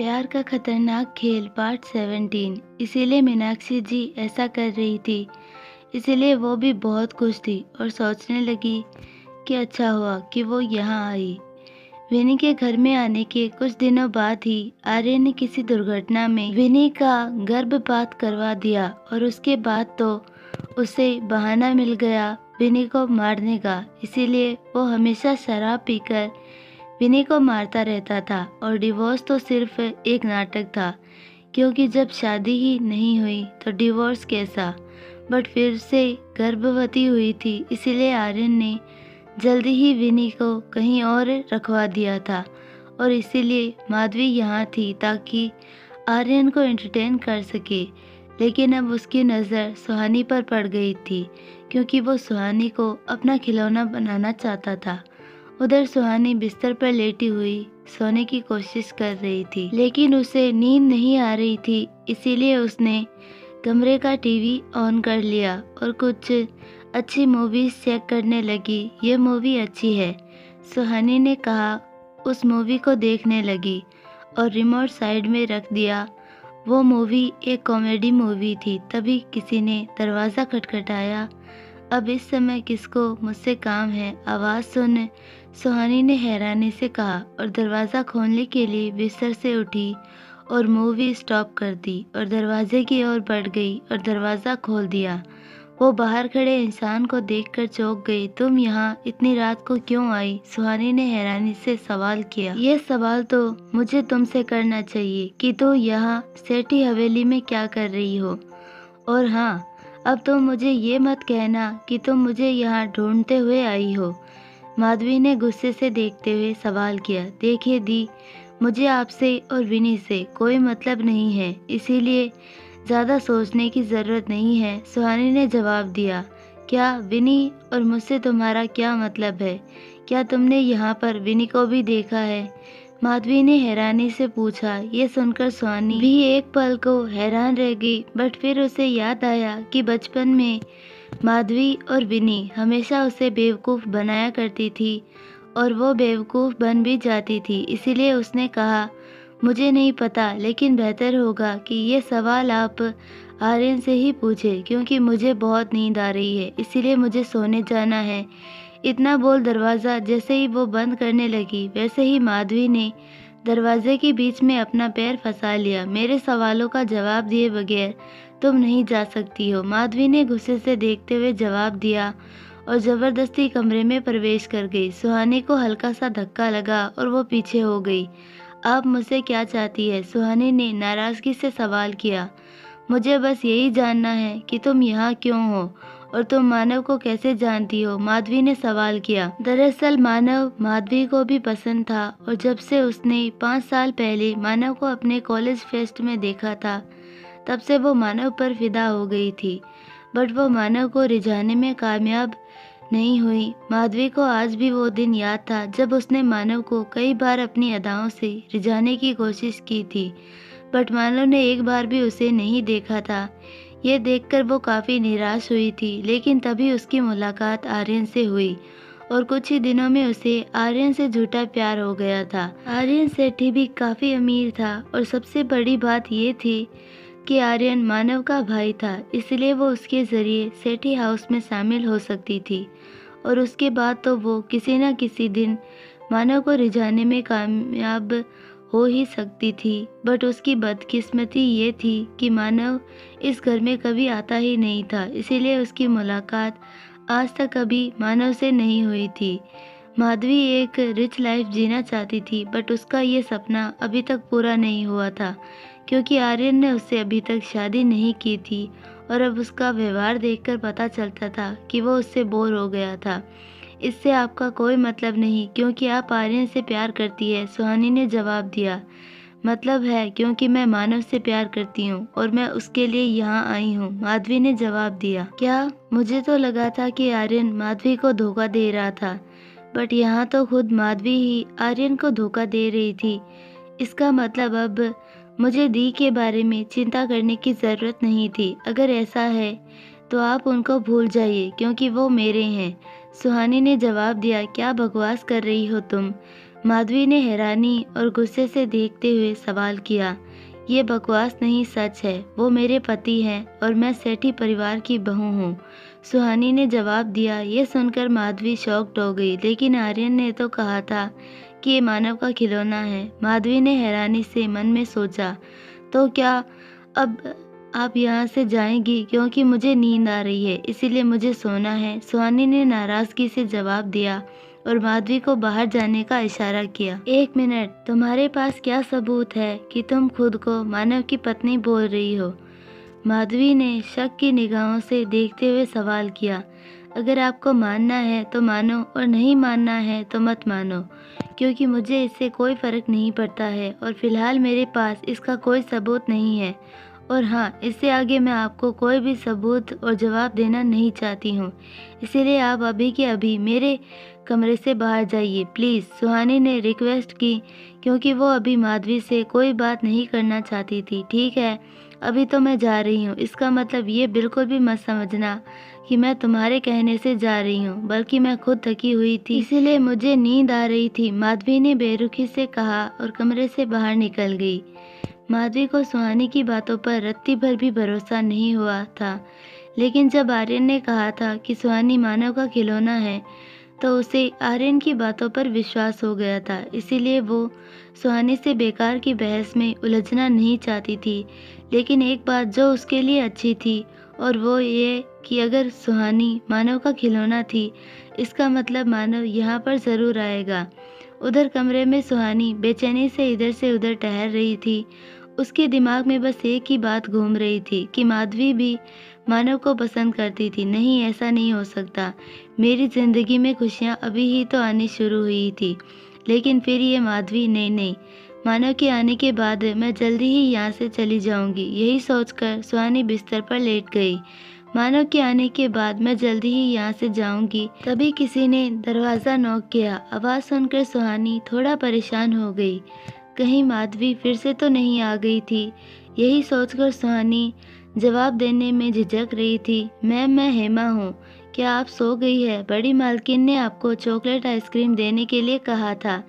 प्यार का खतरनाक खेल पार्ट 17। इसीलिए मीनाक्षी जी ऐसा कर रही थी। इसीलिए वो भी बहुत खुश थी और सोचने लगी कि अच्छा हुआ कि वो यहाँ आई। विनी के घर में आने के कुछ दिनों बाद ही आर्यन ने किसी दुर्घटना में विनी का गर्भपात करवा दिया और उसके बाद तो उसे बहाना मिल गया विनी को मारने का। इसीलिए वो हमेशा शराब पीकर विनी को मारता रहता था और डिवोर्स तो सिर्फ एक नाटक था, क्योंकि जब शादी ही नहीं हुई तो डिवोर्स कैसा। बट फिर से गर्भवती हुई थी, इसीलिए आर्यन ने जल्दी ही विनी को कहीं और रखवा दिया था और इसीलिए माधवी यहाँ थी ताकि आर्यन को एंटरटेन कर सके। लेकिन अब उसकी नज़र सुहानी पर पड़ गई थी, क्योंकि वो सुहानी को अपना खिलौना बनाना चाहता था। उधर सुहानी बिस्तर पर लेटी हुई सोने की कोशिश कर रही थी, लेकिन उसे नींद नहीं आ रही थी। इसीलिए उसने कमरे का टीवी ऑन कर लिया और कुछ अच्छी मूवीज चेक करने लगी। ये मूवी अच्छी है, सुहानी ने कहा। उस मूवी को देखने लगी और रिमोट साइड में रख दिया। वो मूवी एक कॉमेडी मूवी थी। तभी किसी ने दरवाज़ा खटखटाया। अब इस समय किसको मुझसे काम है, आवाज़ सुन सुहानी ने हैरानी से कहा और दरवाज़ा खोलने के लिए बिस्तर से उठी और मूवी स्टॉप कर दी और दरवाजे की ओर बढ़ गई और दरवाज़ा खोल दिया। वो बाहर खड़े इंसान को देखकर चौंक गई। तुम यहाँ इतनी रात को क्यों आई? सुहानी ने हैरानी से सवाल किया। ये सवाल तो मुझे तुमसे करना चाहिए कि तुम यहाँ सेठी हवेली में क्या कर रही हो। और हाँ, अब तुम मुझे ये मत कहना कि तुम मुझे यहाँ ढूंढते हुए आई हो। माधवी ने गुस्से से देखते हुए सवाल किया। देखिए दी, मुझे आपसे और विनी से कोई मतलब नहीं है, इसीलिए ज़्यादा सोचने की ज़रूरत नहीं है, सुहानी ने जवाब दिया। क्या विनी और मुझसे तुम्हारा क्या मतलब है? क्या तुमने यहाँ पर विनी को भी देखा है? माधवी ने हैरानी से पूछा। ये सुनकर सुहानी भी एक पल को हैरान रह गई, बट फिर उसे याद आया कि बचपन में माधवी और विनी हमेशा उसे बेवकूफ़ बनाया करती थी और वो बेवकूफ़ बन भी जाती थी। इसीलिए उसने कहा, मुझे नहीं पता, लेकिन बेहतर होगा कि ये सवाल आप आर्यन से ही पूछें, क्योंकि मुझे बहुत नींद आ रही है, इसीलिए मुझे सोने जाना है। इतना बोल दरवाज़ा जैसे ही वो बंद करने लगी, वैसे ही माधवी ने दरवाजे के बीच में अपना पैर फंसा लिया। मेरे सवालों का जवाब दिए बगैर तुम नहीं जा सकती हो, माधवी ने गुस्से से देखते हुए जवाब दिया और ज़बरदस्ती कमरे में प्रवेश कर गई। सुहानी को हल्का सा धक्का लगा और वो पीछे हो गई। आप मुझसे क्या चाहती है? सुहानी ने नाराज़गी से सवाल किया। मुझे बस यही जानना है कि तुम यहाँ क्यों हो और तुम मानव को कैसे जानती हो? माधवी ने सवाल किया। दरअसल मानव माधवी को भी पसंद था और जब से उसने 5 साल पहले मानव को अपने कॉलेज फेस्ट में देखा था, तब से वो मानव पर फिदा हो गई थी। बट वो मानव को रिझाने में कामयाब नहीं हुई। माधवी को आज भी वो दिन याद था जब उसने मानव को कई बार अपनी अदाओं से रिझाने की कोशिश की थी, बट मानव ने एक बार भी उसे नहीं देखा था। ये देखकर वो काफ़ी निराश हुई थी। लेकिन तभी उसकी मुलाकात आर्यन से हुई और कुछ ही दिनों में उसे आर्यन से झूठा प्यार हो गया था। आर्यन सेठी भी काफ़ी अमीर था और सबसे बड़ी बात ये थी कि आर्यन मानव का भाई था, इसलिए वो उसके ज़रिए सेठी हाउस में शामिल हो सकती थी और उसके बाद तो वो किसी न किसी दिन मानव को रिझाने में कामयाब हो ही सकती थी। बट उसकी बदकिस्मती ये थी कि मानव इस घर में कभी आता ही नहीं था, इसीलिए उसकी मुलाकात आज तक कभी मानव से नहीं हुई थी। माधवी एक रिच लाइफ जीना चाहती थी, बट उसका ये सपना अभी तक पूरा नहीं हुआ था, क्योंकि आर्यन ने उससे अभी तक शादी नहीं की थी और अब उसका व्यवहार देखकर पता चलता था कि वो उससे बोर हो गया था। इससे आपका कोई मतलब नहीं, क्योंकि आप आर्यन से प्यार करती है, सुहानी ने जवाब दिया। मतलब है क्योंकि मैं मानव से प्यार करती हूँ और मैं उसके लिए यहाँ आई हूँ, माधवी ने जवाब दिया। क्या? मुझे तो लगा था कि आर्यन माधवी को धोखा दे रहा था, बट यहाँ तो खुद माधवी ही आर्यन को धोखा दे रही थी। इसका मतलब अब मुझे दी के बारे में चिंता करने की ज़रूरत नहीं थी। अगर ऐसा है तो आप उनको भूल जाइए, क्योंकि वो मेरे हैं, सुहानी ने जवाब दिया। क्या बकवास कर रही हो तुम? माधवी ने हैरानी और गुस्से से देखते हुए सवाल किया। ये बकवास नहीं, सच है। वो मेरे पति हैं और मैं सेठी परिवार की बहू हूँ, सुहानी ने जवाब दिया। ये सुनकर माधवी शॉक्ड हो गई। लेकिन आर्यन ने तो कहा था कि ये मानव का खिलौना है। माधवी ने हैरानी से मन में सोचा, तो क्या अब आप यहाँ से जाएंगी? क्योंकि मुझे नींद आ रही है, इसीलिए मुझे सोना है, सुहानी ने नाराजगी से जवाब दिया और माधवी को बाहर जाने का इशारा किया। एक मिनट, तुम्हारे पास क्या सबूत है कि तुम खुद को मानव की पत्नी बोल रही हो? माधवी ने शक की निगाहों से देखते हुए सवाल किया। अगर आपको मानना है तो मानो और नहीं मानना है तो मत मानो, क्योंकि मुझे इससे कोई फर्क नहीं पड़ता है और फिलहाल मेरे पास इसका कोई सबूत नहीं है। और हाँ, इससे आगे मैं आपको कोई भी सबूत और जवाब देना नहीं चाहती हूँ, इसीलिए आप अभी के अभी मेरे कमरे से बाहर जाइए प्लीज़, सुहानी ने रिक्वेस्ट की, क्योंकि वो अभी माधवी से कोई बात नहीं करना चाहती थी। ठीक है, अभी तो मैं जा रही हूँ। इसका मतलब ये बिल्कुल भी मत समझना कि मैं तुम्हारे कहने से जा रही हूँ, बल्कि मैं खुद थकी हुई थी, इसीलिए मुझे नींद आ रही थी, माधवी ने बेरुखी से कहा और कमरे से बाहर निकल गई। माधवी को सुहानी की बातों पर रत्ती भर भी भरोसा नहीं हुआ था, लेकिन जब आर्यन ने कहा था कि सुहानी मानव का खिलौना है, तो उसे आर्यन की बातों पर विश्वास हो गया था। इसीलिए वो सुहानी से बेकार की बहस में उलझना नहीं चाहती थी। लेकिन एक बात जो उसके लिए अच्छी थी, और वो ये कि अगर सुहानी मानव का खिलौना थी, इसका मतलब मानव यहाँ पर ज़रूर आएगा। उधर कमरे में सुहानी बेचैनी से इधर से उधर टहल रही थी। उसके दिमाग में बस एक ही बात घूम रही थी कि माधवी भी मानव को पसंद करती थी। नहीं, ऐसा नहीं हो सकता। मेरी जिंदगी में खुशियाँ अभी ही तो आनी शुरू हुई थी, लेकिन फिर ये माधवी, नहीं, मानव के आने के बाद मैं जल्दी ही यहाँ से चली जाऊंगी। यही सोचकर सुहानी बिस्तर पर लेट गई। मानव के आने के बाद मैं जल्दी ही यहाँ से जाऊंगी। तभी किसी ने दरवाज़ा नॉक किया। आवाज़ सुनकर सुहानी थोड़ा परेशान हो गई। कहीं माधवी फिर से तो नहीं आ गई थी। यही सोचकर सुहानी जवाब देने में झिझक रही थी। मैम, मैं हेमा हूँ। क्या आप सो गई है? बड़ी मालकिन ने आपको चॉकलेट आइसक्रीम देने के लिए कहा था।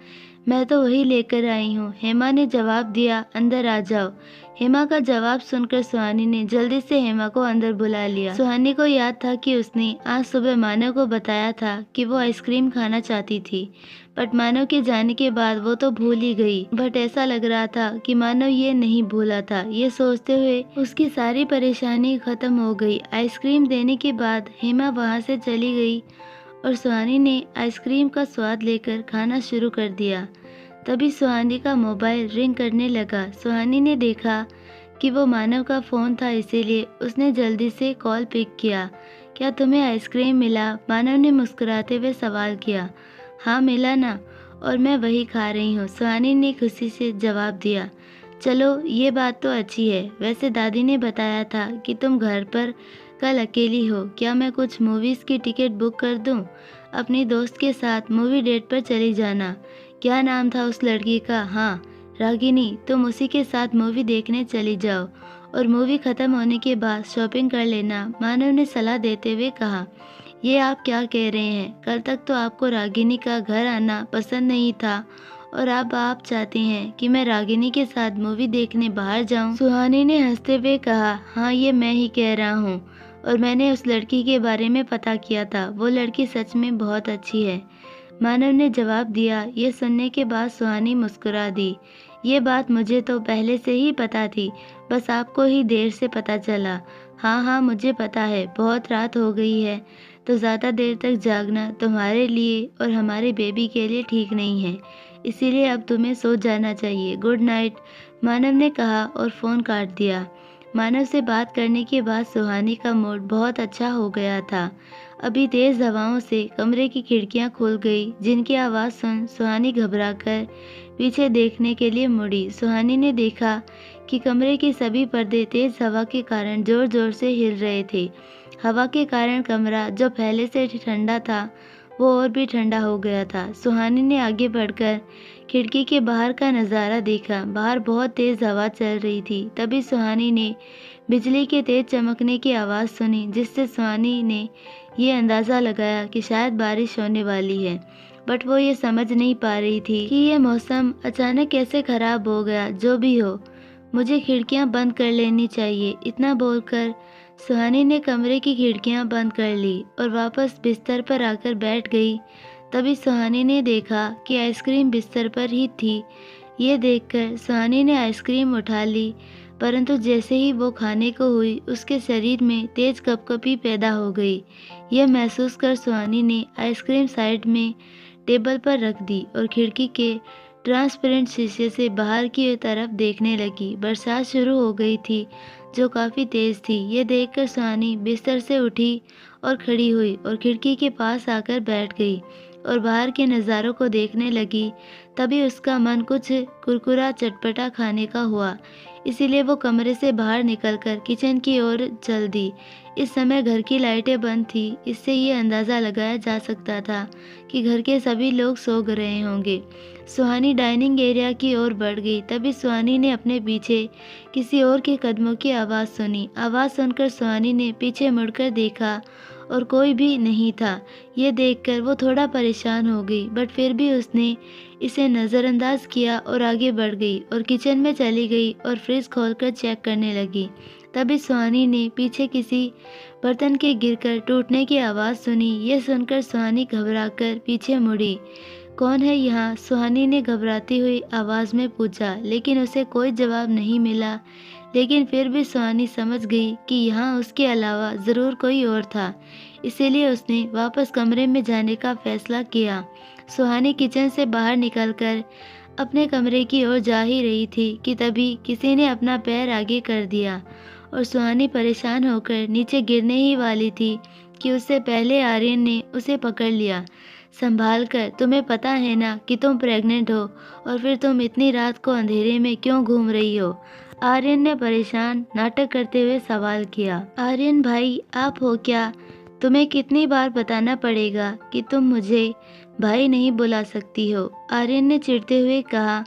मैं तो वही लेकर आई हूँ, हेमा ने जवाब दिया। अंदर आ जाओ। हेमा का जवाब सुनकर सुहानी ने जल्दी से हेमा को अंदर बुला लिया। सुहानी को याद था कि उसने आज सुबह मानव को बताया था कि वो आइसक्रीम खाना चाहती थी, बट मानव के जाने के बाद वो तो भूल ही गई। बट ऐसा लग रहा था कि मानव ये नहीं भूला था। ये सोचते हुए उसकी सारी परेशानी खत्म हो गई। आइसक्रीम देने के बाद हेमा वहाँ से चली गई और सुहानी ने आइसक्रीम का स्वाद लेकर खाना शुरू कर दिया। तभी सुहानी का मोबाइल रिंग करने लगा। सुहानी ने देखा कि वो मानव का फ़ोन था, इसीलिए उसने जल्दी से कॉल पिक किया। क्या तुम्हें आइसक्रीम मिला? मानव ने मुस्कुराते हुए सवाल किया। हाँ, मिला ना, और मैं वही खा रही हूँ, सुहानी ने खुशी से जवाब दिया। चलो, ये बात तो अच्छी है। वैसे दादी ने बताया था कि तुम घर पर कल अकेली हो। क्या मैं कुछ मूवीज़ की टिकट बुक कर दूँ? अपनी दोस्त के साथ मूवी डेट पर चली जाना। क्या नाम था उस लड़की का? हाँ, रागिनी। तुम उसी के साथ मूवी देखने चली जाओ और मूवी ख़त्म होने के बाद शॉपिंग कर लेना, मानव ने सलाह देते हुए कहा। ये आप क्या कह रहे हैं? कल तक तो आपको रागिनी का घर आना पसंद नहीं था और अब आप चाहते हैं कि मैं रागिनी के साथ मूवी देखने बाहर जाऊं? सुहानी ने हंसते हुए कहा। हाँ, ये मैं ही कह रहा हूँ, और मैंने उस लड़की के बारे में पता किया था। वो लड़की सच में बहुत अच्छी है, मानव ने जवाब दिया। ये सुनने के बाद सुहानी मुस्कुरा दी। ये बात मुझे तो पहले से ही पता थी, बस आपको ही देर से पता चला। हाँ, मुझे पता है। बहुत रात हो गई है, तो ज़्यादा देर तक जागना तुम्हारे लिए और हमारे बेबी के लिए ठीक नहीं है, इसीलिए अब तुम्हें सो जाना चाहिए। गुड नाइट, मानव ने कहा और फ़ोन काट दिया। मानव से बात करने के बाद सुहानी का मूड बहुत अच्छा हो गया था। अभी तेज़ हवाओं से कमरे की खिड़कियां खुल गई, जिनकी आवाज़ सुन सुहानी घबराकर पीछे देखने के लिए मुड़ी। सुहानी ने देखा कि कमरे के सभी पर्दे तेज़ हवा के कारण ज़ोर ज़ोर से हिल रहे थे। हवा के कारण कमरा, जो पहले से ठंडा था, वो और भी ठंडा हो गया था। सुहानी ने आगे बढ़कर खिड़की के बाहर का नज़ारा देखा। बाहर बहुत तेज़ हवा चल रही थी। तभी सुहानी ने बिजली के तेज चमकने की आवाज़ सुनी, जिससे सुहानी ने ये अंदाज़ा लगाया कि शायद बारिश होने वाली है। बट वो ये समझ नहीं पा रही थी कि ये मौसम अचानक कैसे खराब हो गया। जो भी हो, मुझे खिड़कियां बंद कर लेनी चाहिए। इतना बोलकर सुहानी ने कमरे की खिड़कियां बंद कर ली और वापस बिस्तर पर आकर बैठ गई। तभी सुहानी ने देखा कि आइसक्रीम बिस्तर पर ही थी। ये देखकर सुहानी ने आइसक्रीम उठा ली, परंतु जैसे ही वो खाने को हुई, उसके शरीर में तेज कपकपी पैदा हो गई। यह महसूस कर सुहानी ने आइसक्रीम साइड में टेबल पर रख दी और खिड़की के ट्रांसपेरेंट शीशे से बाहर की तरफ देखने लगी। बरसात शुरू हो गई थी, जो काफ़ी तेज़ थी। ये देखकर सुहानी बिस्तर से उठी और खड़ी हुई और खिड़की के पास आकर बैठ गई और बाहर के नज़ारों को देखने लगी। तभी उसका मन कुछ कुरकुरा चटपटा खाने का हुआ, इसीलिए वो कमरे से बाहर निकलकर किचन की ओर चल दी। इस समय घर की लाइटें बंद थी, इससे ये अंदाज़ा लगाया जा सकता था कि घर के सभी लोग सो रहे होंगे। सुहानी डाइनिंग एरिया की ओर बढ़ गई। तभी सुहानी ने अपने पीछे किसी और के कदमों की आवाज़ सुनी। आवाज़ सुनकर सुहानी ने पीछे मुड़कर देखा और कोई भी नहीं था। ये देखकर वो थोड़ा परेशान हो गई, बट फिर भी उसने इसे नज़रअंदाज किया और आगे बढ़ गई और किचन में चली गई और फ्रिज खोलकर चेक करने लगी। तभी सुहानी ने पीछे किसी बर्तन के गिरकर टूटने की आवाज़ सुनी। ये सुनकर सुहानी घबराकर पीछे मुड़ी। कौन है यहाँ? सुहानी ने घबराती हुई आवाज़ में पूछा, लेकिन उसे कोई जवाब नहीं मिला। लेकिन फिर भी सुहानी समझ गई कि यहाँ उसके अलावा ज़रूर कोई और था, इसीलिए उसने वापस कमरे में जाने का फैसला किया। सुहानी किचन से बाहर निकलकर अपने कमरे की ओर जा ही रही थी कि तभी किसी ने अपना पैर आगे कर दिया और सुहानी परेशान होकर नीचे गिरने ही वाली थी कि उससे पहले आर्यन ने उसे पकड़ लिया। संभाल कर, तुम्हें पता है ना कि तुम प्रेग्नेंट हो, और फिर तुम इतनी रात को अंधेरे में क्यों घूम रही हो? आर्यन ने परेशान नाटक करते हुए सवाल किया। आर्यन भाई, आप हो क्या? तुम्हें कितनी बार बताना पड़ेगा कि तुम मुझे भाई नहीं बुला सकती हो? आर्यन ने चिढ़ते हुए कहा।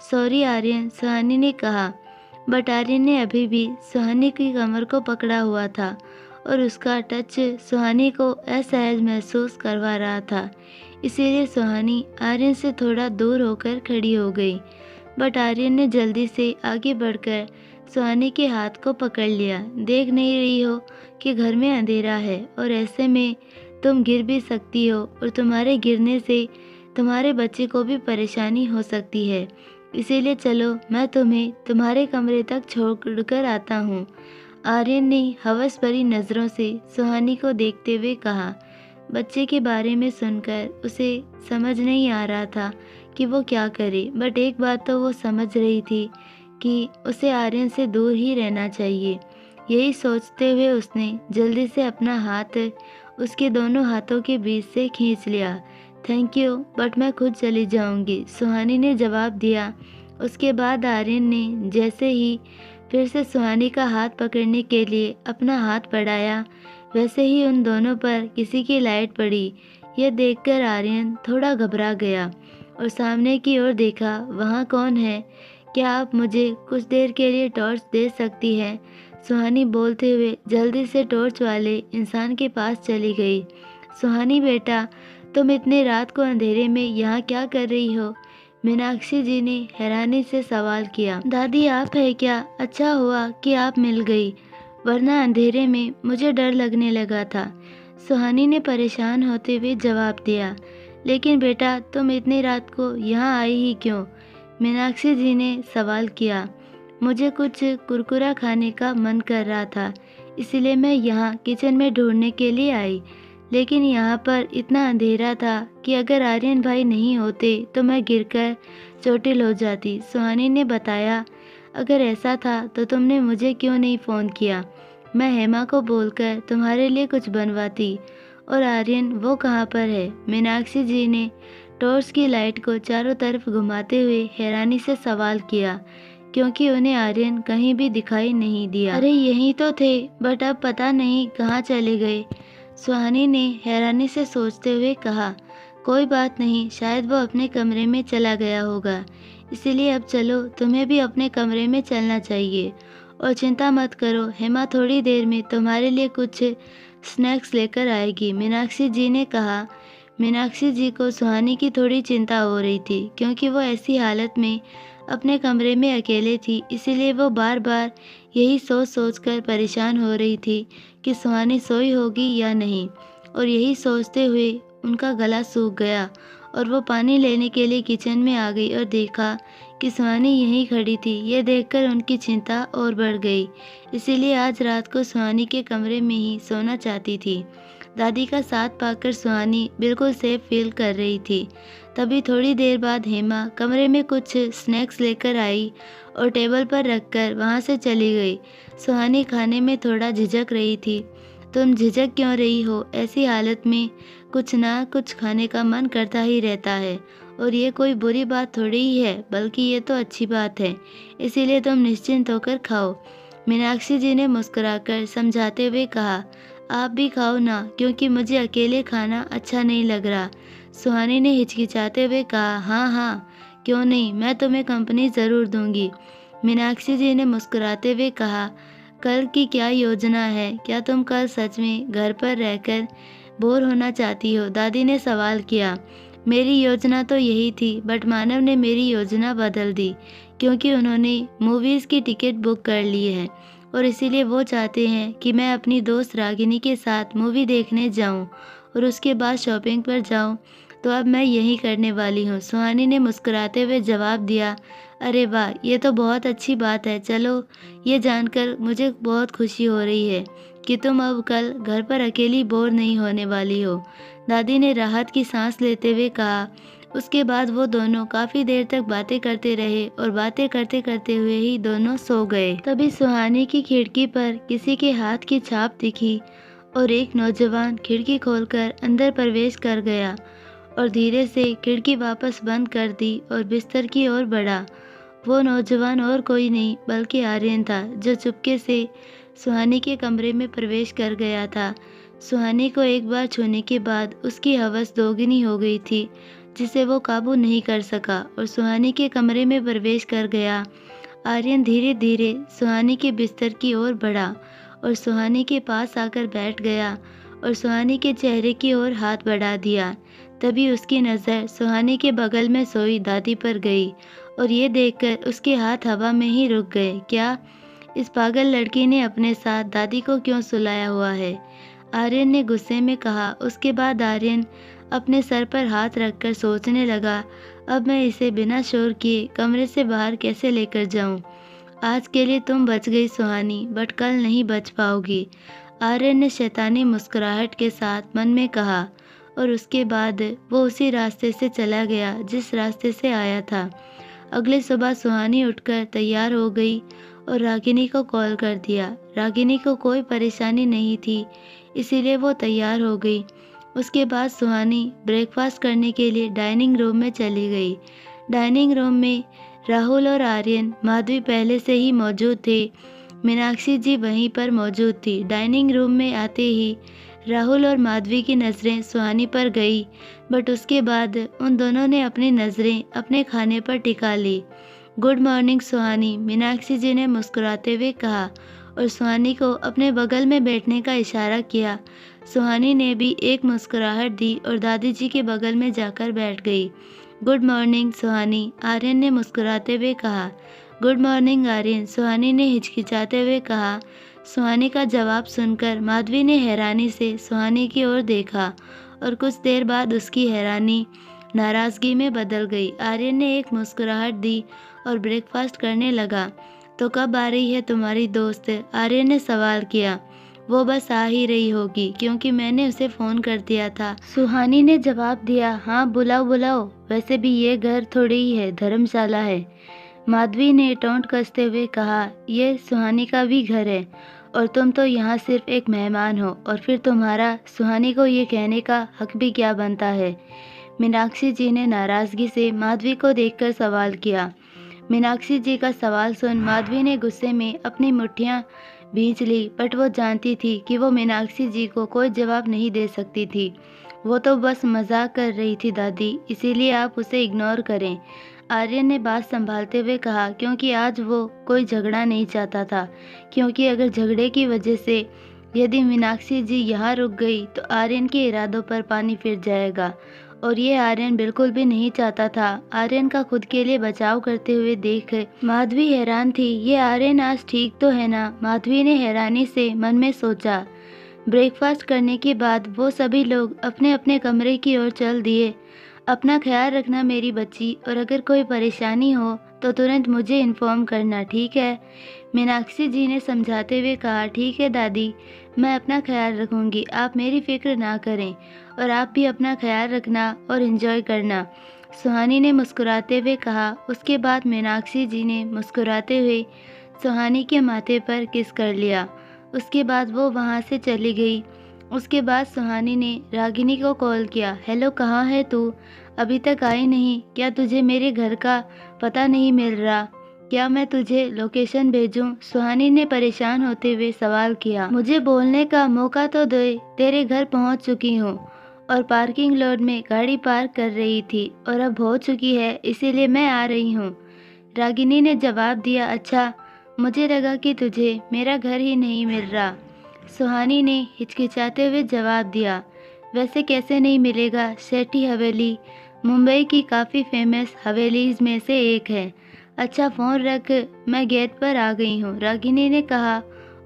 सॉरी आर्यन, सुहानी ने कहा। बट आर्यन ने अभी भी सुहानी की कमर को पकड़ा हुआ था और उसका टच सुहानी को असहज महसूस करवा रहा था। इसीलिए सुहानी आर्यन से थोड़ा दूर होकर खड़ी हो गई। बट आर्यन ने जल्दी से आगे बढ़कर सुहानी के हाथ को पकड़ लिया। देख नहीं रही हो कि घर में अंधेरा है और ऐसे में तुम गिर भी सकती हो और तुम्हारे गिरने से तुम्हारे बच्चे को भी परेशानी हो सकती है। इसीलिए चलो, मैं तुम्हें तुम्हारे कमरे तक छोड़कर आता हूँ। आर्यन ने हवस भरी नज़रों से सुहानी को देखते हुए कहा। बच्चे के बारे में सुनकर उसे समझ नहीं आ रहा था कि वो क्या करे, बट एक बात तो वो समझ रही थी कि उसे आर्यन से दूर ही रहना चाहिए। यही सोचते हुए उसने जल्दी से अपना हाथ उसके दोनों हाथों के बीच से खींच लिया। थैंक यू, बट मैं खुद चली जाऊंगी, सुहानी ने जवाब दिया। उसके बाद आर्यन ने जैसे ही फिर से सुहानी का हाथ पकड़ने के लिए अपना हाथ बढ़ाया, वैसे ही उन दोनों पर किसी की लाइट पड़ी। यह देखकर आर्यन थोड़ा घबरा गया और सामने की ओर देखा। वहाँ कौन है? क्या आप मुझे कुछ देर के लिए टॉर्च दे सकती हैं? सुहानी बोलते हुए जल्दी से टॉर्च वाले इंसान के पास चली गई। सुहानी बेटा, तुम इतनी रात को अंधेरे में यहाँ क्या कर रही हो? मीनाक्षी जी ने हैरानी से सवाल किया। दादी, आप है क्या? अच्छा हुआ कि आप मिल गई, वरना अंधेरे में मुझे डर लगने लगा था, सुहानी ने परेशान होते हुए जवाब दिया। लेकिन बेटा, तुम इतनी रात को यहाँ आई ही क्यों? मीनाक्षी जी ने सवाल किया। मुझे कुछ कुरकुरा खाने का मन कर रहा था, इसलिए मैं यहाँ किचन में ढूंढने के लिए आई, लेकिन यहाँ पर इतना अंधेरा था कि अगर आर्यन भाई नहीं होते तो मैं गिरकर चोटिल हो जाती, सुहानी ने बताया। अगर ऐसा था तो तुमने मुझे क्यों नहीं फ़ोन किया? मैं हेमा को बोलकर तुम्हारे लिए कुछ बनवाती। और आर्यन, वो कहाँ पर है? मीनाक्षी जी ने टॉर्च की लाइट को चारों तरफ घुमाते हुए हैरानी से सवाल किया, क्योंकि उन्हें आर्यन कहीं भी दिखाई नहीं दिया। अरे यहीं तो थे, बट अब पता नहीं कहाँ चले गए, सुहानी ने हैरानी से सोचते हुए कहा। कोई बात नहीं, शायद वो अपने कमरे में चला गया होगा, इसीलिए अब चलो, तुम्हें भी अपने कमरे में चलना चाहिए। और चिंता मत करो, हेमा थोड़ी देर में तुम्हारे लिए कुछ स्नैक्स लेकर आएगी, मीनाक्षी जी ने कहा। मीनाक्षी जी को सुहानी की थोड़ी चिंता हो रही थी, क्योंकि वो ऐसी हालत में अपने कमरे में अकेले थी। इसीलिए वो बार बार यही सोच सोच कर परेशान हो रही थी कि सुहानी सोई होगी या नहीं। और यही सोचते हुए उनका गला सूख गया और वो पानी लेने के लिए किचन में आ गई और देखा कि सुहानी यहीं खड़ी थी। ये देखकर उनकी चिंता और बढ़ गई। इसीलिए आज रात को सुहानी के कमरे में ही सोना चाहती थी। दादी का साथ पाकर सुहानी बिल्कुल सेफ फील कर रही थी। तभी थोड़ी देर बाद हेमा कमरे में कुछ स्नैक्स लेकर आई और टेबल पर रखकर वहाँ से चली गई। सुहानी खाने में थोड़ा झिझक रही थी। तुम झिझक क्यों रही हो? ऐसी हालत में कुछ ना कुछ खाने का मन करता ही रहता है, और ये कोई बुरी बात थोड़ी ही है, बल्कि ये तो अच्छी बात है। इसीलिए तुम निश्चिंत होकर खाओ। मीनाक्षी जी ने मुस्कुराकर समझाते हुए कहा, आप भी खाओ ना, क्योंकि मुझे अकेले खाना अच्छा नहीं लग रहा। सुहानी ने हिचकिचाते हुए कहा, हाँ हाँ, क्यों नहीं, मैं तुम्हें कंपनी ज़रूर दूंगी। मीनाक्षी जी ने मुस्कुराते हुए कहा, कल की क्या योजना है? क्या तुम कल सच में घर पर रहकर बोर होना चाहती हो? दादी ने सवाल किया। मेरी योजना तो यही थी, बट मानव ने मेरी योजना बदल दी, क्योंकि उन्होंने मूवीज़ की टिकट बुक कर ली है और इसीलिए वो चाहते हैं कि मैं अपनी दोस्त रागिनी के साथ मूवी देखने जाऊं और उसके बाद शॉपिंग पर जाऊं। तो अब मैं यही करने वाली हूँ। सुहानी ने मुस्कुराते हुए जवाब दिया, अरे वाह, ये तो बहुत अच्छी बात है। चलो, ये जानकर मुझे बहुत खुशी हो रही है कि तुम अब कल घर पर अकेली बोर नहीं होने वाली हो। दादी ने राहत की सांस लेते हुए कहा। उसके बाद वो दोनों काफी देर तक बातें करते रहे और बातें करते करते हुए ही दोनों सो गए। तभी सुहानी की खिड़की पर किसी के हाथ की छाप दिखी और एक नौजवान खिड़की खोलकर अंदर प्रवेश कर गया और धीरे से खिड़की वापस बंद कर दी और बिस्तर की ओर बढ़ा। वो नौजवान और कोई नहीं बल्कि आर्यन था, जो चुपके से सुहानी के कमरे में प्रवेश कर गया था। सुहानी को एक बार छूने के बाद उसकी हवस दोगुनी हो गई थी, जिसे वो काबू नहीं कर सका और सुहानी के कमरे में प्रवेश कर गया। आर्यन धीरे धीरे सुहानी के बिस्तर की ओर बढ़ा और सुहानी के पास आकर बैठ गया और सुहानी के चेहरे की ओर हाथ बढ़ा दिया। तभी उसकी नज़र सुहानी के बगल में सोई दादी पर गई और ये देखकर उसके हाथ हवा में ही रुक गए। क्या इस पागल लड़की ने अपने साथ दादी को क्यों सुलाया हुआ है? आर्यन ने गुस्से में कहा। उसके बाद आर्यन अपने सर पर हाथ रखकर सोचने लगा, अब मैं इसे बिना शोर किए कमरे से बाहर कैसे लेकर जाऊं? आज के लिए तुम बच गई सुहानी, बट कल नहीं बच पाओगी। आर्यन ने शैतानी मुस्कुराहट के साथ मन में कहा और उसके बाद वो उसी रास्ते से चला गया जिस रास्ते से आया था। अगली सुबह सुहानी उठकर तैयार हो गई और रागिनी को कॉल कर दिया। रागिनी को कोई परेशानी नहीं थी, इसीलिए वो तैयार हो गई। उसके बाद सुहानी ब्रेकफास्ट करने के लिए डाइनिंग रूम में चली गई। डाइनिंग रूम में राहुल और आर्यन, माधवी पहले से ही मौजूद थे। मीनाक्षी जी वहीं पर मौजूद थी। डाइनिंग रूम में आते ही राहुल और माधवी की नज़रें सुहानी पर गई, बट उसके बाद उन दोनों ने अपनी नज़रें अपने खाने पर टिका ली। गुड मॉर्निंग सुहानी, मीनाक्षी जी ने मुस्कुराते हुए कहा और सुहानी को अपने बगल में बैठने का इशारा किया। सुहानी ने भी एक मुस्कुराहट दी और दादी जी के बगल में जाकर बैठ गई। गुड मॉर्निंग सुहानी, आर्यन ने मुस्कुराते हुए कहा। गुड मॉर्निंग आर्यन, सुहानी ने हिचकिचाते हुए कहा। सुहानी का जवाब सुनकर माधवी ने हैरानी से सुहानी की ओर देखा और कुछ देर बाद उसकी हैरानी नाराज़गी में बदल गई। आर्यन ने एक मुस्कुराहट दी और ब्रेकफास्ट करने लगा। तो कब आ रही है तुम्हारी दोस्त? आर्यन ने सवाल किया। वो बस आ ही रही होगी, क्योंकि मैंने उसे फ़ोन कर दिया था। सुहानी ने जवाब दिया। हाँ, बुलाओ बुलाओ, वैसे भी ये घर थोड़ी ही है, धर्मशाला है। माधवी ने टोंट कसते हुए कहा। ये सुहानी का भी घर है और तुम तो यहाँ सिर्फ एक मेहमान हो, और फिर तुम्हारा सुहानी को ये कहने का हक भी क्या बनता है? मीनाक्षी जी ने नाराज़गी से माधवी को देखकर सवाल किया। मीनाक्षी जी का सवाल सुन माधवी ने गुस्से में अपनी मुट्ठियाँ भींच ली, बट वो जानती थी कि वो मीनाक्षी जी को कोई जवाब नहीं दे सकती थी। वो तो बस मजाक कर रही थी दादी, इसीलिए आप उसे इग्नोर करें। आर्यन ने बात संभालते हुए कहा, क्योंकि आज वो कोई झगड़ा नहीं चाहता था, क्योंकि अगर झगड़े की वजह से यदि मीनाक्षी जी यहाँ रुक गई तो आर्यन के इरादों पर पानी फिर जाएगा और ये आर्यन बिल्कुल भी नहीं चाहता था। आर्यन का खुद के लिए बचाव करते हुए देख माधवी हैरान थी। ये आर्यन आज ठीक तो है ना? माधवी ने हैरानी से मन में सोचा। ब्रेकफास्ट करने के बाद वो सभी लोग अपने अपने कमरे की ओर चल दिए। अपना ख्याल रखना मेरी बच्ची, और अगर कोई परेशानी हो तो तुरंत मुझे इन्फॉर्म करना, ठीक है? मीनाक्षी जी ने समझाते हुए कहा। ठीक है दादी, मैं अपना ख्याल रखूंगी, आप मेरी फिक्र ना करें, और आप भी अपना ख्याल रखना और एंजॉय करना, सुहानी ने मुस्कुराते हुए कहा। उसके बाद मीनाक्षी जी ने मुस्कुराते हुए सुहानी के माथे पर किस कर लिया। उसके बाद वो वहाँ से चली गई। उसके बाद सुहानी ने रागिनी को कॉल किया। हेलो, कहाँ है तू? अभी तक आई नहीं? क्या तुझे मेरे घर का पता नहीं मिल रहा? क्या मैं तुझे लोकेशन भेजूं? सुहानी ने परेशान होते हुए सवाल किया। मुझे बोलने का मौका तो दे, तेरे घर पहुंच चुकी हूँ और पार्किंग लॉट में गाड़ी पार्क कर रही थी और अब हो चुकी है, इसीलिए मैं आ रही हूँ, रागिनी ने जवाब दिया। अच्छा, मुझे लगा कि तुझे मेरा घर ही नहीं मिल रहा, सुहानी ने हिचकिचाते हुए जवाब दिया। वैसे कैसे नहीं मिलेगा, सेठी हवेली मुंबई की काफ़ी फेमस हवेलीज में से एक है। अच्छा फ़ोन रख, मैं गेट पर आ गई हूँ, रागिनी ने कहा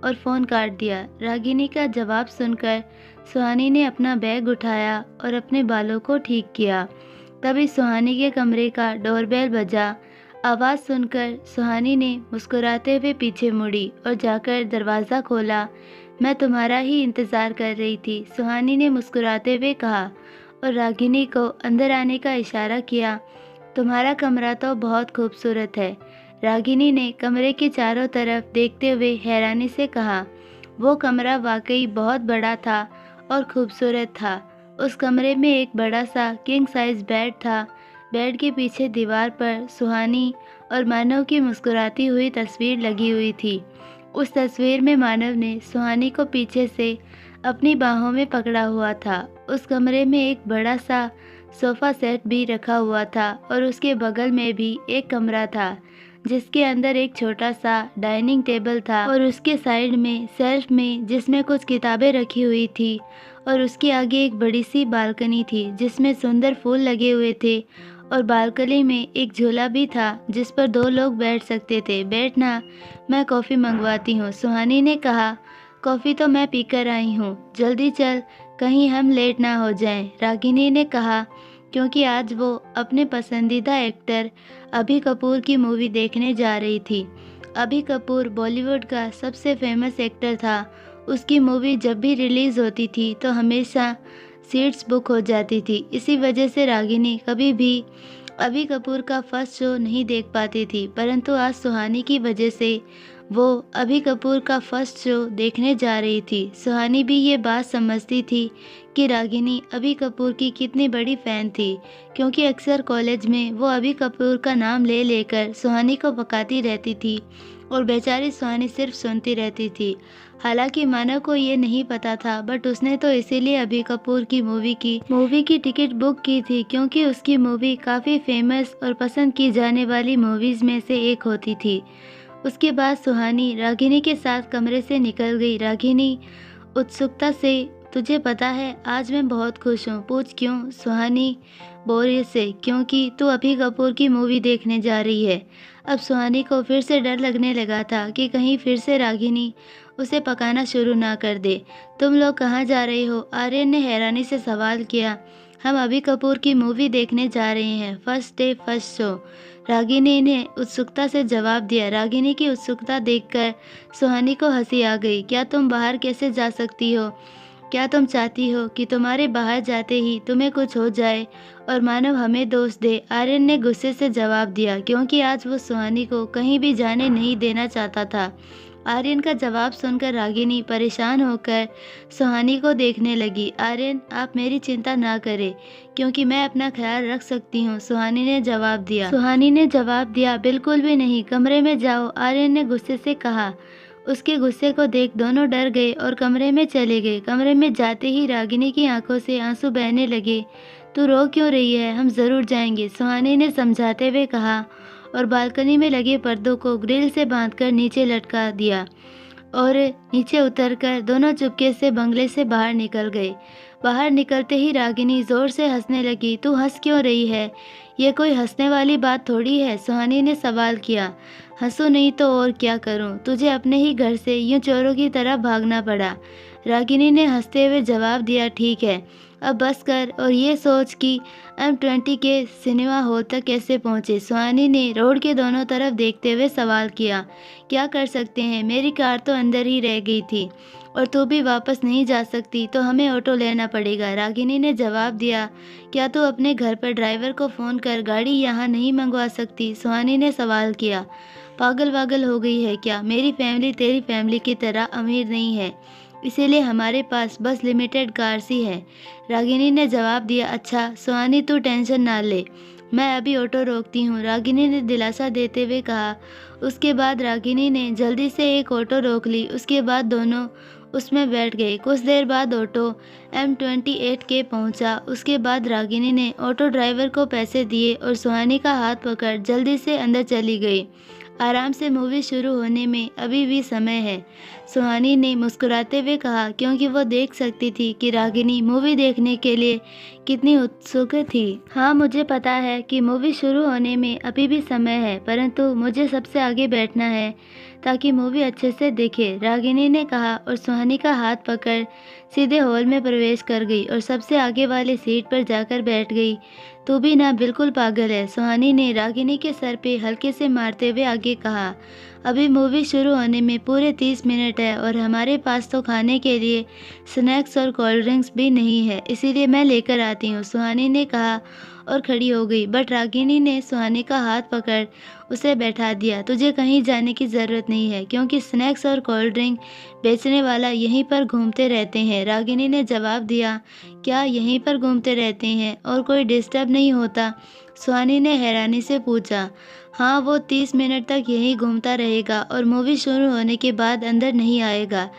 और फ़ोन काट दिया। रागिनी का जवाब सुनकर सुहानी ने अपना बैग उठाया और अपने बालों को ठीक किया। तभी सुहानी के कमरे का डोरबेल बजा। आवाज़ सुनकर सुहानी ने मुस्कुराते हुए पीछे मुड़ी और जाकर दरवाज़ा खोला। मैं तुम्हारा ही इंतज़ार कर रही थी, सुहानी ने मुस्कुराते हुए कहा और रागिनी को अंदर आने का इशारा किया। तुम्हारा कमरा तो बहुत खूबसूरत है, रागिनी ने कमरे के चारों तरफ देखते हुए हैरानी से कहा। वो कमरा वाकई बहुत बड़ा था और खूबसूरत था। उस कमरे में एक बड़ा सा किंग साइज बेड था। बेड के पीछे दीवार पर सुहानी और मानव की मुस्कुराती हुई तस्वीर लगी हुई थी। उस तस्वीर में मानव ने सुहानी को पीछे से अपनी बाहों में पकड़ा हुआ था। उस कमरे में एक बड़ा सा सोफ़ा सेट भी रखा हुआ था और उसके बगल में भी एक कमरा था जिसके अंदर एक छोटा सा डाइनिंग टेबल था और उसके साइड में शेल्फ में जिसमें कुछ किताबें रखी हुई थी, और उसके आगे एक बड़ी सी बालकनी थी जिसमें सुंदर फूल लगे हुए थे, और बालकनी में एक झूला भी था जिस पर 2 लोग बैठ सकते थे। बैठना, मैं कॉफ़ी मंगवाती हूँ, सुहानी ने कहा। कॉफ़ी तो मैं पीकर आई हूँ, जल्दी चल, कहीं हम लेट ना हो जाएं, रागिनी ने कहा, क्योंकि आज वो अपने पसंदीदा एक्टर अभी कपूर की मूवी देखने जा रही थी। अभी कपूर बॉलीवुड का सबसे फेमस एक्टर था। उसकी मूवी जब भी रिलीज़ होती थी तो हमेशा सीट्स बुक हो जाती थी। इसी वजह से रागिनी कभी भी अभी कपूर का फर्स्ट शो नहीं देख पाती थी, परंतु आज सुहानी की वजह से वो अभी कपूर का फर्स्ट शो देखने जा रही थी। सुहानी भी ये बात समझती थी कि रागिनी अभी कपूर की कितनी बड़ी फ़ैन थी, क्योंकि अक्सर कॉलेज में वो अभी कपूर का नाम ले लेकर सुहानी को बकाती रहती थी और बेचारी सुहानी सिर्फ सुनती रहती थी। हालांकि मानव को ये नहीं पता था, बट उसने तो इसीलिए अभी कपूर की मूवी की टिकट बुक की थी क्योंकि उसकी मूवी काफ़ी फेमस और पसंद की जाने वाली मूवीज़ में से एक होती थी। उसके बाद सुहानी रागिनी के साथ कमरे से निकल गई। रागिनी उत्सुकता से, तुझे पता है आज मैं बहुत खुश हूँ। पूछ क्यों? सुहानी बोरियत से, क्योंकि तू अभी कपूर की मूवी देखने जा रही है। अब सुहानी को फिर से डर लगने लगा था कि कहीं फिर से रागिनी उसे पकाना शुरू ना कर दे। तुम लोग कहाँ जा रहे हो? आर्यन ने हैरानी से सवाल किया। हम अभी कपूर की मूवी देखने जा रहे हैं, first day first show, Ragini ने उत्सुकता से जवाब दिया। रागिनी की उत्सुकता देखकर सुहानी को हंसी आ गई। क्या तुम बाहर कैसे जा सकती हो? क्या तुम चाहती हो कि तुम्हारे बाहर जाते ही तुम्हें कुछ हो जाए और मानव हमें दोष दे? आर्यन ने गुस्से से जवाब दिया, क्योंकि आज वो सुहानी को कहीं भी जाने नहीं देना चाहता था। आर्यन का जवाब सुनकर रागिनी परेशान होकर सुहानी को देखने लगी। आर्यन, आप मेरी चिंता ना करें, क्योंकि मैं अपना ख्याल रख सकती हूँ, सुहानी ने जवाब दिया। बिल्कुल भी नहीं, कमरे में जाओ, आर्यन ने गुस्से से कहा। उसके गुस्से को देख दोनों डर गए और कमरे में चले गए। कमरे में जाते ही रागिनी की आंखों से आंसू बहने लगे। तू रो क्यों रही है? हम ज़रूर जाएंगे, सुहानी ने समझाते हुए कहा और बालकनी में लगे पर्दों को ग्रिल से बांधकर नीचे लटका दिया। और नीचे उतरकर दोनों चुपके से बंगले से बाहर निकल गए। बाहर निकलते ही रागिनी जोर से हंसने लगी। तू हंस क्यों रही है? ये कोई हंसने वाली बात थोड़ी है, सुहानी ने सवाल किया। हंसू नहीं तो और क्या करूं? तुझे अपने ही घर से यूं चोरों की तरह भागना पड़ा। रागिनी ने हंसते हुए जवाब दिया, ठीक है, अब बस कर और ये सोच कि M20 के सिनेमा हॉल तक कैसे पहुंचे। सुहानी ने रोड के दोनों तरफ देखते हुए सवाल किया। क्या कर सकते हैं, मेरी कार तो अंदर ही रह गई थी और तू भी वापस नहीं जा सकती, तो हमें ऑटो लेना पड़ेगा। रागिनी ने जवाब दिया। क्या तू अपने घर पर ड्राइवर को फ़ोन कर गाड़ी यहाँ नहीं मंगवा सकती? सुहानी ने सवाल किया। पागल वागल हो गई है क्या? मेरी फैमिली तेरी फैमिली की तरह अमीर नहीं है, इसीलिए हमारे पास बस लिमिटेड कार्स ही है। रागिनी ने जवाब दिया। अच्छा सुहानी, तू टेंशन ना ले, मैं अभी ऑटो रोकती हूँ, रागिनी ने दिलासा देते हुए कहा। उसके बाद रागिनी ने जल्दी से एक ऑटो रोक ली। उसके बाद दोनों उसमें बैठ गए। कुछ देर बाद ऑटो M28 के पहुंचा। उसके बाद रागिनी ने ऑटो ड्राइवर को पैसे दिए और सुहानी का हाथ पकड़ जल्दी से अंदर चली गई। आराम से मूवी शुरू होने में अभी भी समय है, सुहानी ने मुस्कुराते हुए कहा, क्योंकि वो देख सकती थी कि रागिनी मूवी देखने के लिए कितनी उत्सुक थी। हाँ, मुझे पता है कि मूवी शुरू होने में अभी भी समय है, परंतु मुझे सबसे आगे बैठना है ताकि मूवी अच्छे से दिखे, रागिनी ने कहा और सुहानी का हाथ पकड़ सीधे हॉल में प्रवेश कर गई और सबसे आगे वाली सीट पर जाकर बैठ गई। तू भी ना बिल्कुल पागल है, सुहानी ने रागिनी के सर पे हल्के से मारते हुए आगे कहा। अभी मूवी शुरू होने में पूरे 30 मिनट है और हमारे पास तो खाने के लिए स्नैक्स और कोल्ड ड्रिंक्स भी नहीं है, इसीलिए मैं लेकर आती हूँ, सुहानी ने कहा और खड़ी हो गई। बट रागिनी ने सुहानी का हाथ पकड़ उसे बैठा दिया। तुझे कहीं जाने की ज़रूरत नहीं है, क्योंकि स्नैक्स और कोल्ड ड्रिंक बेचने वाला यहीं पर घूमते रहते हैं, रागिनी ने जवाब दिया। क्या यहीं पर घूमते रहते हैं और कोई डिस्टर्ब नहीं होता? सुहानी ने हैरानी से पूछा। हाँ, वो 30 मिनट तक यहीं घूमता रहेगा और मूवी शुरू होने के बाद अंदर नहीं आएगा,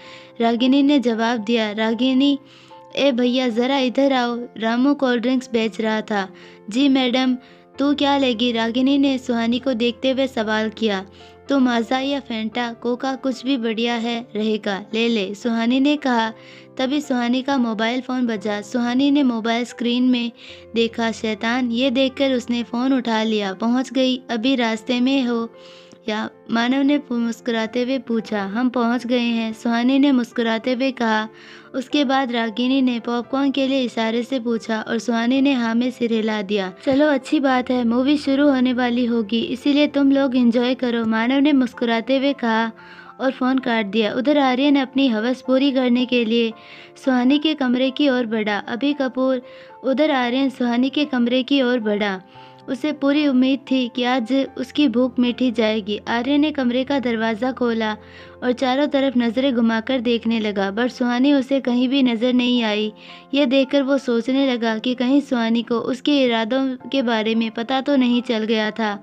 रागिनी ने जवाब दिया। रागिनी, ए भैया ज़रा इधर आओ, रामू कोल्ड ड्रिंक्स बेच रहा था। जी मैडम, तू क्या लेगी? रागिनी ने सुहानी को देखते हुए सवाल किया। तो माज़ा या फैंटा, कोका, कुछ भी बढ़िया है रहेगा, ले ले, सुहानी ने कहा। तभी सुहानी का मोबाइल फ़ोन बजा। सुहानी ने मोबाइल स्क्रीन में देखा। शैतान, ये देखकर उसने फ़ोन उठा लिया। पहुंच गई? अभी रास्ते में हो या? मानव ने मुस्कुराते हुए पूछा। हम पहुंच गए हैं, सुहानी ने मुस्कुराते हुए कहा। उसके बाद रागिनी ने पॉपकॉर्न के लिए इशारे से पूछा और सुहानी ने हाँ में सिर हिला दिया। चलो अच्छी बात है, मूवी शुरू होने वाली होगी, इसीलिए तुम लोग एंजॉय करो, मानव ने मुस्कुराते हुए कहा और फ़ोन काट दिया। उधर आर्यन अपनी हवस पूरी करने के लिए सुहानी के कमरे की ओर बढ़ा। अभी कपूर। उधर आर्यन सुहानी के कमरे की ओर बढ़ा। उसे पूरी उम्मीद थी कि आज उसकी भूख मिटी जाएगी। आर्यन ने कमरे का दरवाज़ा खोला और चारों तरफ नज़रें घुमाकर देखने लगा, बट सुहानी उसे कहीं भी नज़र नहीं आई। यह देखकर वो सोचने लगा कि कहीं सुहानी को उसके इरादों के बारे में पता तो नहीं चल गया था,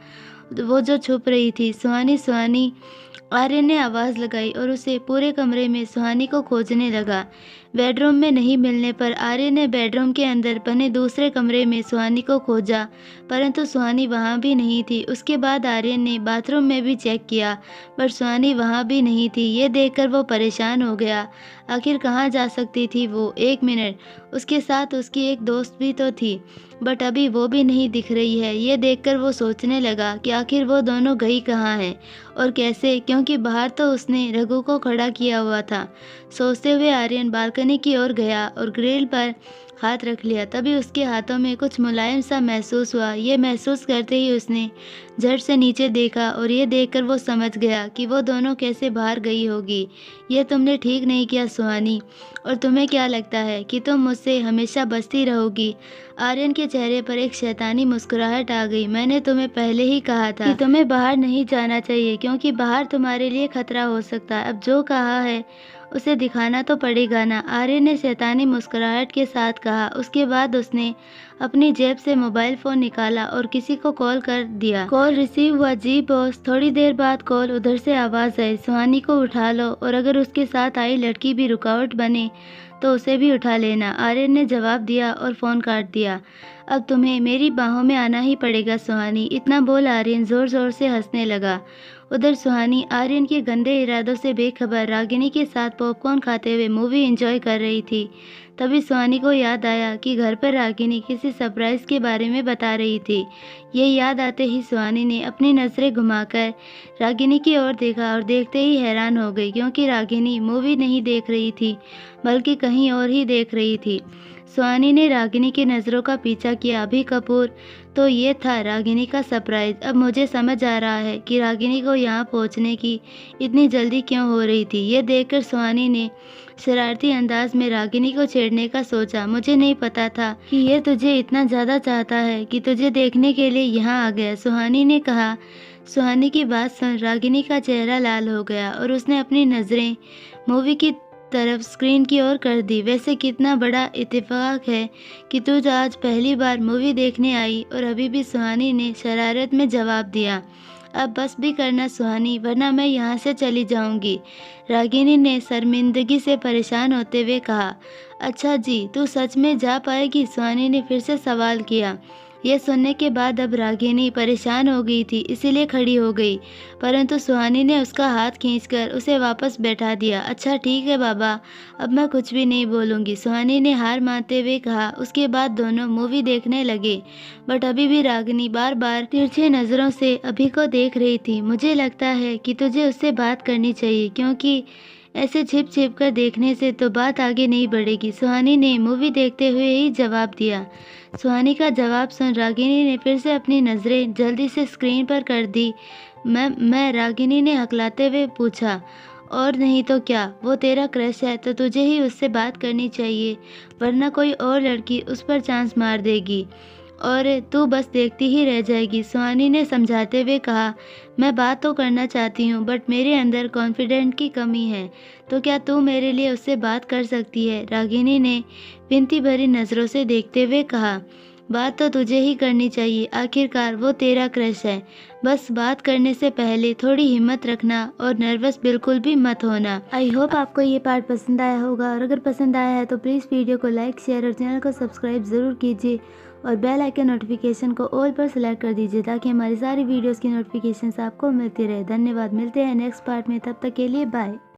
वो जो छुप रही थी। सुहानी, सुहानी, आर्यन ने आवाज़ लगाई और उसे पूरे कमरे में सुहानी को खोजने लगा। बेडरूम में नहीं मिलने पर आर्यन ने बेडरूम के अंदर बने दूसरे कमरे में सुहानी को खोजा, परंतु सुहानी वहाँ भी नहीं थी। उसके बाद आर्यन ने बाथरूम में भी चेक किया, पर सुहानी वहाँ भी नहीं थी। ये देखकर वो परेशान हो गया। आखिर कहाँ जा सकती थी वो? एक मिनट, उसके साथ उसकी एक दोस्त भी तो थी, बट अभी वो भी नहीं दिख रही है। ये देखकर वो सोचने लगा कि आखिर वो दोनों गई कहाँ हैं और कैसे, क्योंकि बाहर तो उसने रघु को खड़ा किया हुआ था। सोचते हुए आर्यन बालकनी की ओर गया और ग्रिल पर हाथ रख लिया। तभी उसके हाथों में कुछ मुलायम सा महसूस हुआ। ये महसूस करते ही उसने झट से नीचे देखा और ये देखकर वो समझ गया कि वो दोनों कैसे बाहर गई होगी। ये तुमने ठीक नहीं किया सुहानी, और तुम्हें क्या लगता है कि तुम मुझसे हमेशा बचती रहोगी? आर्यन के चेहरे पर एक शैतानी मुस्कुराहट आ गई। मैंने तुम्हें पहले ही कहा था कि तुम्हें बाहर नहीं जाना चाहिए, क्योंकि बाहर तुम्हारे लिए खतरा हो सकता है। अब जो कहा है उसे दिखाना तो पड़ेगा ना, आर्यन ने शैतानी मुस्कुराहट के साथ कहा। उसके बाद उसने अपनी जेब से मोबाइल फ़ोन निकाला और किसी को कॉल कर दिया। कॉल रिसीव हुआ। जी बॉस। थोड़ी देर बाद कॉल उधर से आवाज़ आई, सुहानी को उठा लो और अगर उसके साथ आई लड़की भी रुकावट बने तो उसे भी उठा लेना। आर्यन ने जवाब दिया और फ़ोन काट दिया। अब तुम्हें मेरी बाहों में आना ही पड़ेगा सुहानी। इतना बोल आर्यन ज़ोर-ज़ोर से हँसने लगा। उधर सुहानी आर्यन के गंदे इरादों से बेखबर रागिनी के साथ पॉपकॉर्न खाते हुए मूवी एंजॉय कर रही थी। तभी सुहानी को याद आया कि घर पर रागिनी किसी सरप्राइज़ के बारे में बता रही थी। ये याद आते ही सुहानी ने अपनी नज़रें घुमाकर रागिनी की ओर देखा और देखते ही हैरान हो गई, क्योंकि रागिनी मूवी नहीं देख रही थी बल्कि कहीं और ही देख रही थी। सुहानी ने रागिनी की नज़रों का पीछा किया। अभी कपूर, तो ये था रागिनी का सरप्राइज़। अब मुझे समझ आ रहा है कि रागिनी को यहाँ पहुँचने की इतनी जल्दी क्यों हो रही थी। ये देखकर सुहानी ने शरारती अंदाज में रागिनी को छेड़ने का सोचा। मुझे नहीं पता था कि ये तुझे इतना ज़्यादा चाहता है कि तुझे देखने के लिए यहाँ आ गया, सुहानी ने कहा। सुहानी की बात सुन रागिनी का चेहरा लाल हो गया और उसने अपनी नज़रें मूवी की तरफ स्क्रीन की ओर कर दी। वैसे कितना बड़ा इत्तेफाक है कि तू जो आज पहली बार मूवी देखने आई। और अभी भी सुहानी ने शरारत में जवाब दिया। अब बस भी करना सुहानी, वरना मैं यहाँ से चली जाऊंगी, रागिनी ने शर्मिंदगी से परेशान होते हुए कहा। अच्छा जी, तू सच में जा पाएगी, सुहानी ने फिर से सवाल किया। यह सुनने के बाद अब रागिनी परेशान हो गई थी, इसीलिए खड़ी हो गई, परंतु सुहानी ने उसका हाथ खींचकर उसे वापस बैठा दिया। अच्छा ठीक है बाबा, अब मैं कुछ भी नहीं बोलूँगी, सुहानी ने हार मानते हुए कहा। उसके बाद दोनों मूवी देखने लगे, बट अभी भी रागिनी बार बार तिरछी नज़रों से अभी को देख रही थी। मुझे लगता है कि तुझे उससे बात करनी चाहिए, क्योंकि ऐसे छिप छिप कर देखने से तो बात आगे नहीं बढ़ेगी, सुहानी ने मूवी देखते हुए ही जवाब दिया। सुहानी का जवाब सुन रागिनी ने फिर से अपनी नज़रें जल्दी से स्क्रीन पर कर दी। मैं रागिनी ने हकलाते हुए पूछा। और नहीं तो क्या, वो तेरा क्रश है तो तुझे ही उससे बात करनी चाहिए, वरना कोई और लड़की उस पर चांस मार देगी और तू बस देखती ही रह जाएगी, सुहानी ने समझाते हुए कहा। मैं बात तो करना चाहती हूँ, बट मेरे अंदर कॉन्फिडेंट की कमी है, तो क्या तू मेरे लिए उससे बात कर सकती है, रागिनी ने विनती भरी नज़रों से देखते हुए कहा। बात तो तुझे ही करनी चाहिए, आखिरकार वो तेरा क्रश है। बस बात करने से पहले थोड़ी हिम्मत रखना और नर्वस बिल्कुल भी मत होना। आई होप आपको ये पार्ट पसंद आया होगा, और अगर पसंद आया है तो प्लीज़ वीडियो को लाइक, शेयर और चैनल को सब्सक्राइब ज़रूर कीजिए और बेल आइकन नोटिफिकेशन को ऑल पर सेलेक्ट कर दीजिए, ताकि हमारी सारी वीडियोस की नोटिफिकेशंस आपको मिलती रहे। धन्यवाद, मिलते हैं नेक्स्ट पार्ट में, तब तक के लिए बाय।